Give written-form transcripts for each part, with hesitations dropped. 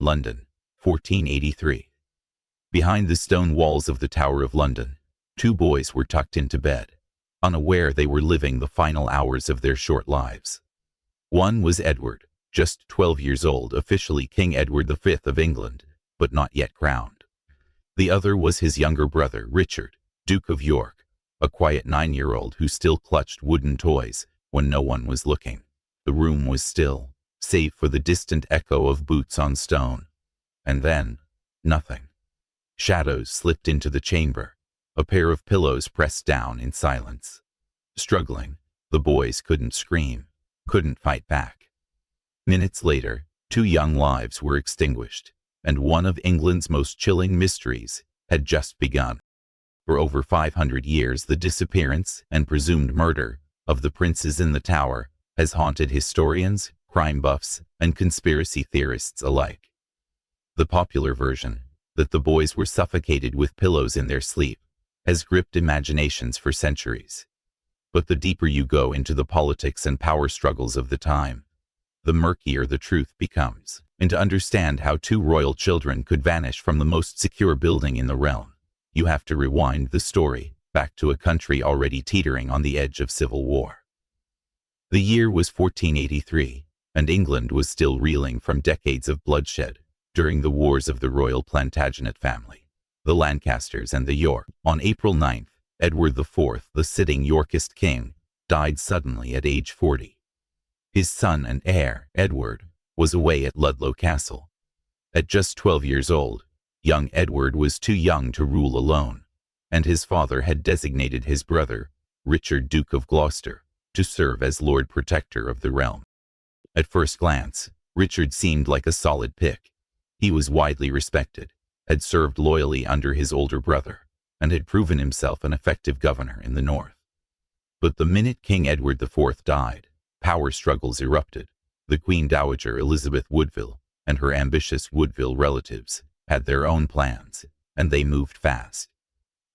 London, 1483. Behind the stone walls of the Tower of London, two boys were tucked into bed, unaware they were living the final hours of their short lives. One was Edward, just 12 years old, officially King Edward V of England, but not yet crowned. The other was his younger brother, Richard, Duke of York, a quiet 9-year-old who still clutched wooden toys when no one was looking. The room was still, save for the distant echo of boots on stone. And then, nothing. Shadows slipped into the chamber, a pair of pillows pressed down in silence. Struggling, the boys couldn't scream, couldn't fight back. Minutes later, 2 young lives were extinguished, and one of England's most chilling mysteries had just begun. For over 500 years, the disappearance and presumed murder of the princes in the tower has haunted historians, crime buffs, and conspiracy theorists alike. The popular version, that the boys were suffocated with pillows in their sleep, has gripped imaginations for centuries. But the deeper you go into the politics and power struggles of the time, the murkier the truth becomes. And to understand how 2 royal children could vanish from the most secure building in the realm, you have to rewind the story back to a country already teetering on the edge of civil war. The year was 1483, and England was still reeling from decades of bloodshed during the wars of the royal Plantagenet family, the Lancasters and the York. On April 9th, Edward IV, the sitting Yorkist king, died suddenly at age 40. His son and heir, Edward, was away at Ludlow Castle. At just 12 years old, young Edward was too young to rule alone, and his father had designated his brother, Richard, Duke of Gloucester, to serve as Lord Protector of the realm. At first glance, Richard seemed like a solid pick. He was widely respected, had served loyally under his older brother, and had proven himself an effective governor in the north. But the minute King Edward IV died, power struggles erupted. The Queen Dowager Elizabeth Woodville and her ambitious Woodville relatives had their own plans, and they moved fast.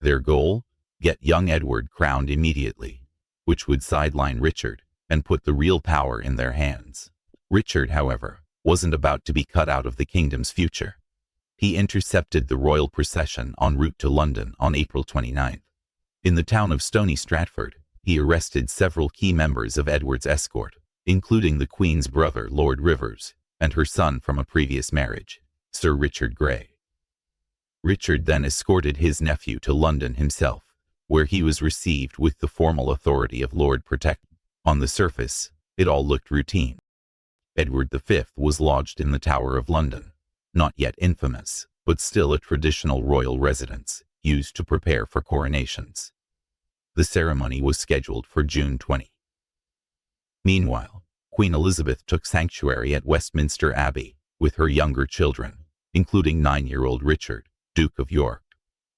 Their goal? Get young Edward crowned immediately, which would sideline Richard and put the real power in their hands. Richard, however, wasn't about to be cut out of the kingdom's future. He intercepted the royal procession en route to London on April 29th. In the town of Stony Stratford, he arrested several key members of Edward's escort, including the Queen's brother, Lord Rivers, and her son from a previous marriage, Sir Richard Grey. Richard then escorted his nephew to London himself, where he was received with the formal authority of Lord Protector. On the surface, it all looked routine. Edward V was lodged in the Tower of London, not yet infamous, but still a traditional royal residence, used to prepare for coronations. The ceremony was scheduled for June 20. Meanwhile, Queen Elizabeth took sanctuary at Westminster Abbey with her younger children, including 9-year-old Richard, Duke of York.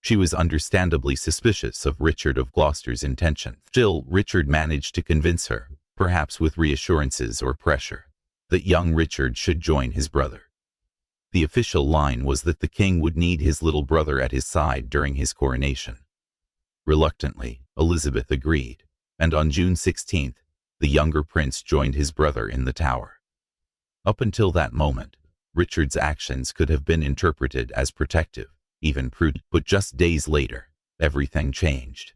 She was understandably suspicious of Richard of Gloucester's intention. Still, Richard managed to convince her, perhaps with reassurances or pressure, that young Richard should join his brother. The official line was that the king would need his little brother at his side during his coronation. Reluctantly, Elizabeth agreed, and on June 16th, the younger prince joined his brother in the Tower. Up until that moment, Richard's actions could have been interpreted as protective, even prudent. But just days later, everything changed.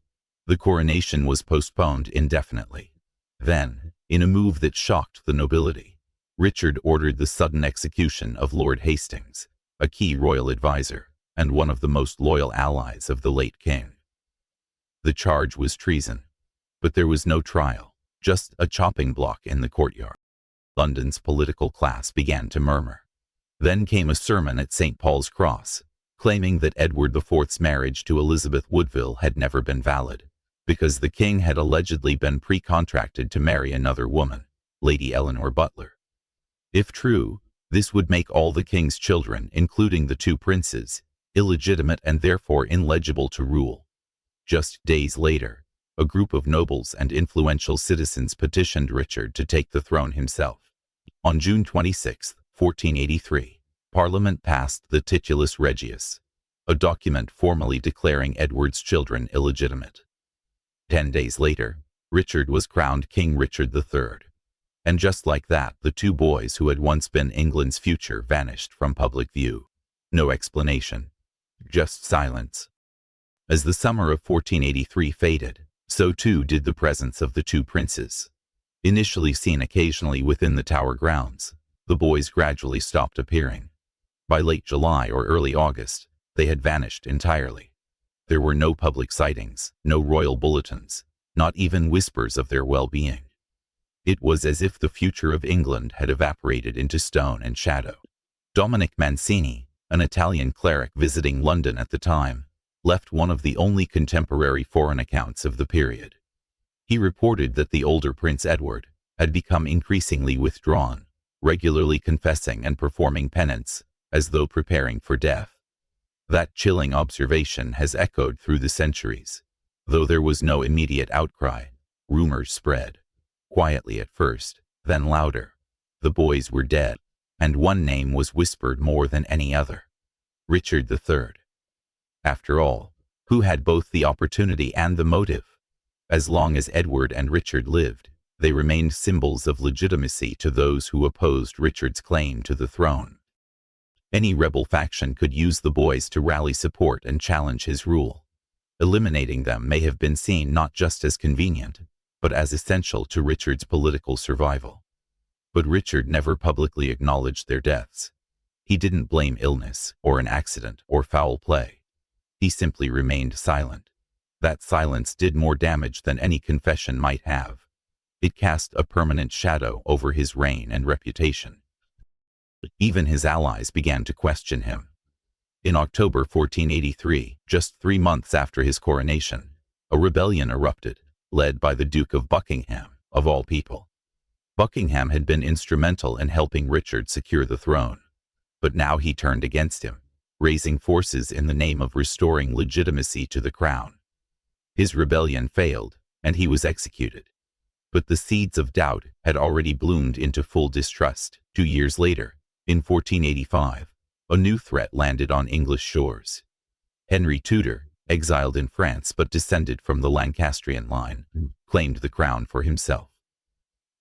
The coronation was postponed indefinitely. Then, in a move that shocked the nobility, Richard ordered the sudden execution of Lord Hastings, a key royal advisor, and one of the most loyal allies of the late king. The charge was treason, but there was no trial, just a chopping block in the courtyard. London's political class began to murmur. Then came a sermon at St. Paul's Cross, claiming that Edward IV's marriage to Elizabeth Woodville had never been valid, because the king had allegedly been pre-contracted to marry another woman, Lady Eleanor Butler. If true, this would make all the king's children, including the 2 princes, illegitimate and therefore ineligible to rule. Just days later, a group of nobles and influential citizens petitioned Richard to take the throne himself. On June 26, 1483, Parliament passed the Titulus Regius, a document formally declaring Edward's children illegitimate. 10 days later, Richard was crowned King Richard III. And just like that, the two boys who had once been England's future vanished from public view. No explanation. Just silence. As the summer of 1483 faded, so too did the presence of the two princes. Initially seen occasionally within the Tower grounds, the boys gradually stopped appearing. By late July or early August, they had vanished entirely. There were no public sightings, no royal bulletins, not even whispers of their well-being. It was as if the future of England had evaporated into stone and shadow. Dominic Mancini, an Italian cleric visiting London at the time, left one of the only contemporary foreign accounts of the period. He reported that the older Prince Edward had become increasingly withdrawn, regularly confessing and performing penance, as though preparing for death. That chilling observation has echoed through the centuries. Though there was no immediate outcry, rumors spread. Quietly at first, then louder. The boys were dead, and one name was whispered more than any other: Richard III. After all, who had both the opportunity and the motive? As long as Edward and Richard lived, they remained symbols of legitimacy to those who opposed Richard's claim to the throne. Any rebel faction could use the boys to rally support and challenge his rule. Eliminating them may have been seen not just as convenient, but as essential to Richard's political survival. But Richard never publicly acknowledged their deaths. He didn't blame illness, or an accident, or foul play. He simply remained silent. That silence did more damage than any confession might have. It cast a permanent shadow over his reign and reputation. Even his allies began to question him. In October 1483, just 3 months after his coronation, a rebellion erupted, led by the Duke of Buckingham, of all people. Buckingham had been instrumental in helping Richard secure the throne, but now he turned against him, raising forces in the name of restoring legitimacy to the crown. His rebellion failed, and he was executed. But the seeds of doubt had already bloomed into full distrust. 2 years later, in 1485, a new threat landed on English shores. Henry Tudor, exiled in France but descended from the Lancastrian line, claimed the crown for himself.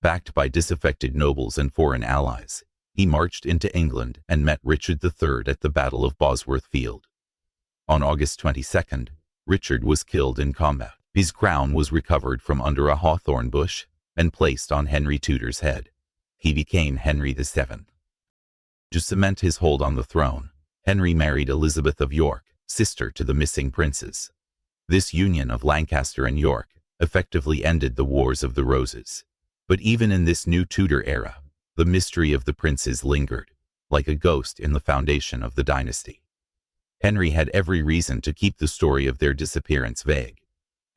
Backed by disaffected nobles and foreign allies, he marched into England and met Richard III at the Battle of Bosworth Field. On August 22nd, Richard was killed in combat. His crown was recovered from under a hawthorn bush and placed on Henry Tudor's head. He became Henry VII. To cement his hold on the throne, Henry married Elizabeth of York, sister to the missing princes. This union of Lancaster and York effectively ended the Wars of the Roses. But even in this new Tudor era, the mystery of the princes lingered, like a ghost in the foundation of the dynasty. Henry had every reason to keep the story of their disappearance vague.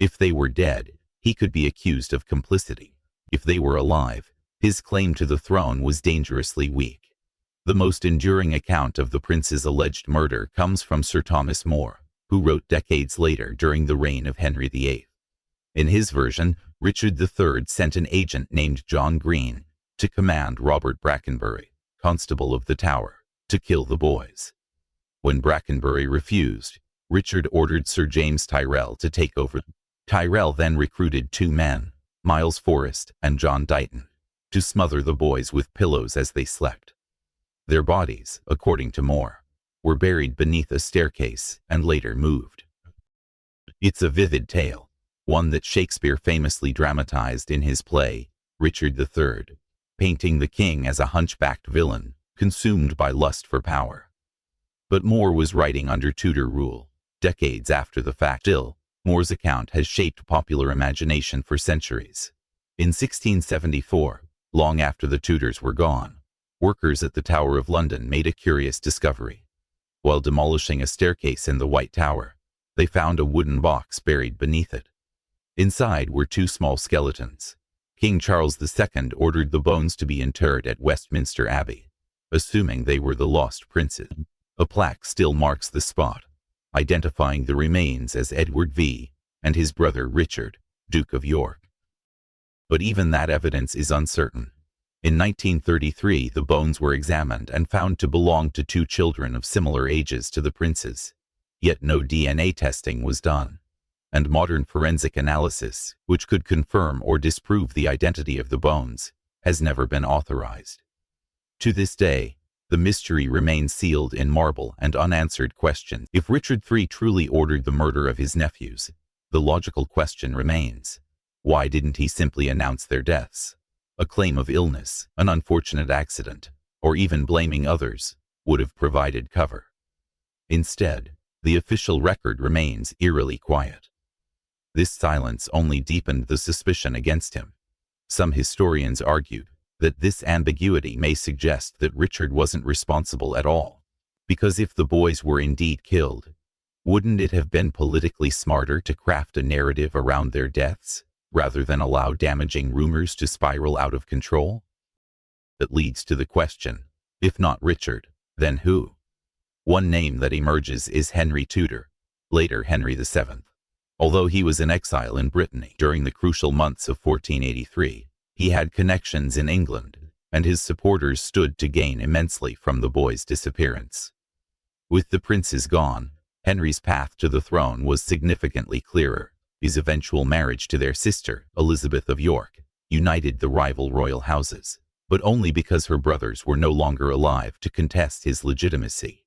If they were dead, he could be accused of complicity. If they were alive, his claim to the throne was dangerously weak. The most enduring account of the prince's alleged murder comes from Sir Thomas More, who wrote decades later during the reign of Henry VIII. In his version, Richard III sent an agent named John Green to command Robert Brackenbury, Constable of the Tower, to kill the boys. When Brackenbury refused, Richard ordered Sir James Tyrrell to take over. Tyrrell then recruited 2 men, Miles Forrest and John Dighton, to smother the boys with pillows as they slept. Their bodies, according to More, were buried beneath a staircase and later moved. It's a vivid tale, one that Shakespeare famously dramatized in his play, Richard III, painting the king as a hunchbacked villain, consumed by lust for power. But More was writing under Tudor rule, decades after the fact. Still, More's account has shaped popular imagination for centuries. In 1674, long after the Tudors were gone, workers at the Tower of London made a curious discovery. While demolishing a staircase in the White Tower, they found a wooden box buried beneath it. Inside were 2 small skeletons. King Charles II ordered the bones to be interred at Westminster Abbey, assuming they were the lost princes. A plaque still marks the spot, identifying the remains as Edward V. and his brother Richard, Duke of York. But even that evidence is uncertain. In 1933, the bones were examined and found to belong to 2 children of similar ages to the princes, yet no DNA testing was done, and modern forensic analysis, which could confirm or disprove the identity of the bones, has never been authorized. To this day, the mystery remains sealed in marble and unanswered questions. If Richard III truly ordered the murder of his nephews, the logical question remains, why didn't he simply announce their deaths? A claim of illness, an unfortunate accident, or even blaming others would have provided cover. Instead, the official record remains eerily quiet. This silence only deepened the suspicion against him. Some historians argued that this ambiguity may suggest that Richard wasn't responsible at all, because if the boys were indeed killed, wouldn't it have been politically smarter to craft a narrative around their deaths, rather than allow damaging rumors to spiral out of control? That leads to the question, if not Richard, then who? One name that emerges is Henry Tudor, later Henry VII. Although he was in exile in Brittany during the crucial months of 1483, he had connections in England, and his supporters stood to gain immensely from the boys' disappearance. With the princes gone, Henry's path to the throne was significantly clearer. His eventual marriage to their sister, Elizabeth of York, united the rival royal houses, but only because her brothers were no longer alive to contest his legitimacy.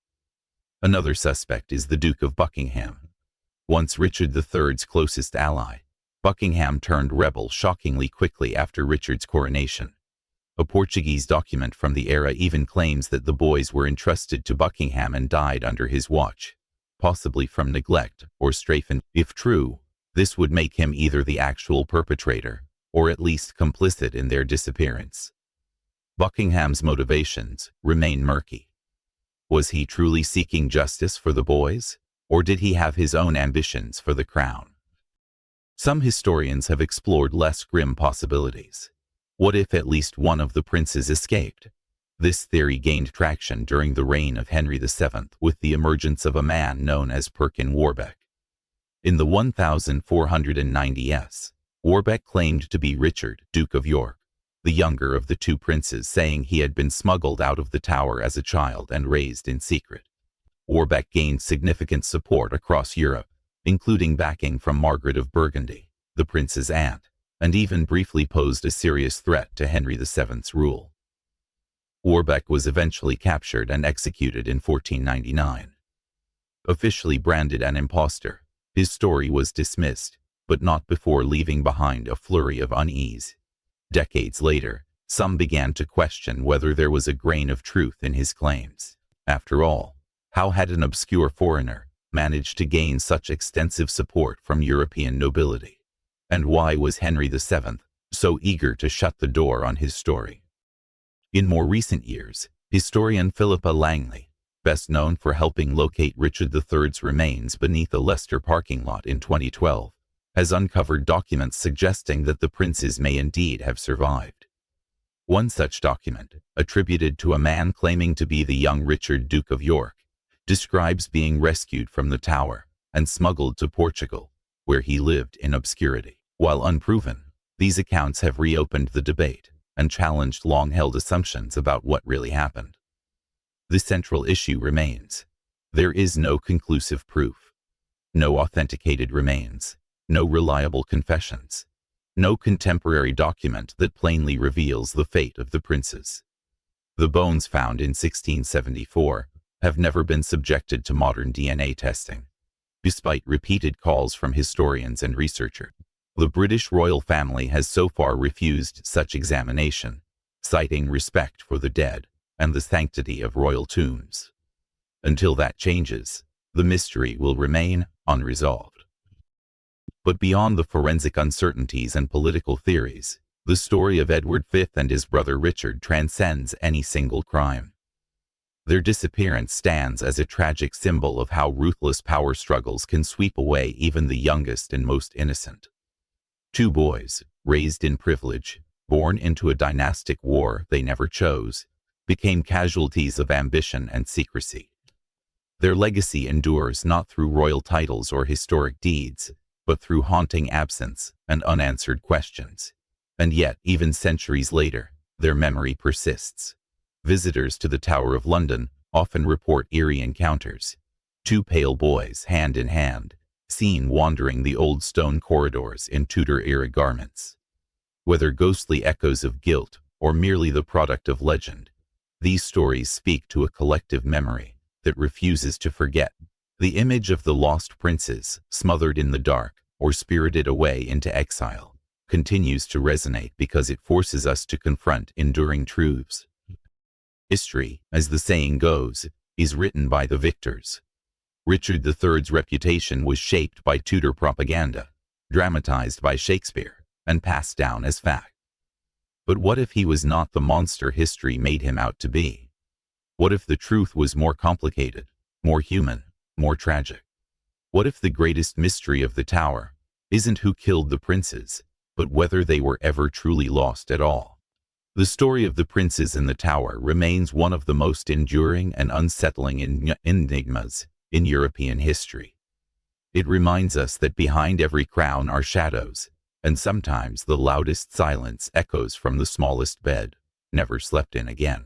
Another suspect is the Duke of Buckingham. Once Richard III's closest ally, Buckingham turned rebel shockingly quickly after Richard's coronation. A Portuguese document from the era even claims that the boys were entrusted to Buckingham and died under his watch, possibly from neglect or strafing. If true, this would make him either the actual perpetrator, or at least complicit in their disappearance. Buckingham's motivations remain murky. Was he truly seeking justice for the boys, or did he have his own ambitions for the crown? Some historians have explored less grim possibilities. What if at least one of the princes escaped? This theory gained traction during the reign of Henry VII with the emergence of a man known as Perkin Warbeck. In the 1490s, Warbeck claimed to be Richard, Duke of York, the younger of the two princes, saying he had been smuggled out of the Tower as a child and raised in secret. Warbeck gained significant support across Europe, including backing from Margaret of Burgundy, the prince's aunt, and even briefly posed a serious threat to Henry VII's rule. Warbeck was eventually captured and executed in 1499. Officially branded an impostor, his story was dismissed, but not before leaving behind a flurry of unease. Decades later, some began to question whether there was a grain of truth in his claims. After all, how had an obscure foreigner managed to gain such extensive support from European nobility? And why was Henry VII so eager to shut the door on his story? In more recent years, historian Philippa Langley, best known for helping locate Richard III's remains beneath a Leicester parking lot in 2012, has uncovered documents suggesting that the princes may indeed have survived. One such document, attributed to a man claiming to be the young Richard, Duke of York, describes being rescued from the Tower and smuggled to Portugal, where he lived in obscurity. While unproven, these accounts have reopened the debate and challenged long-held assumptions about what really happened. The central issue remains. There is no conclusive proof, no authenticated remains, no reliable confessions, no contemporary document that plainly reveals the fate of the princes. The bones found in 1674 have never been subjected to modern DNA testing, despite repeated calls from historians and researchers. The British royal family has so far refused such examination, citing respect for the dead and the sanctity of royal tombs. Until that changes, the mystery will remain unresolved. But beyond the forensic uncertainties and political theories, the story of Edward V and his brother Richard transcends any single crime. Their disappearance stands as a tragic symbol of how ruthless power struggles can sweep away even the youngest and most innocent. Two boys, raised in privilege, born into a dynastic war they never chose, became casualties of ambition and secrecy. Their legacy endures not through royal titles or historic deeds, but through haunting absence and unanswered questions. And yet, even centuries later, their memory persists. Visitors to the Tower of London often report eerie encounters. Two pale boys, hand in hand, seen wandering the old stone corridors in Tudor-era garments. Whether ghostly echoes of guilt or merely the product of legend. These stories speak to a collective memory that refuses to forget. The image of the lost princes, smothered in the dark or spirited away into exile, continues to resonate because it forces us to confront enduring truths. History, as the saying goes, is written by the victors. Richard III's reputation was shaped by Tudor propaganda, dramatized by Shakespeare, and passed down as fact. But what if he was not the monster history made him out to be? What if the truth was more complicated, more human, more tragic? What if the greatest mystery of the Tower isn't who killed the princes, but whether they were ever truly lost at all? The story of the princes in the Tower remains one of the most enduring and unsettling enigmas in European history. It reminds us that behind every crown are shadows, and sometimes the loudest silence echoes from the smallest bed, never slept in again.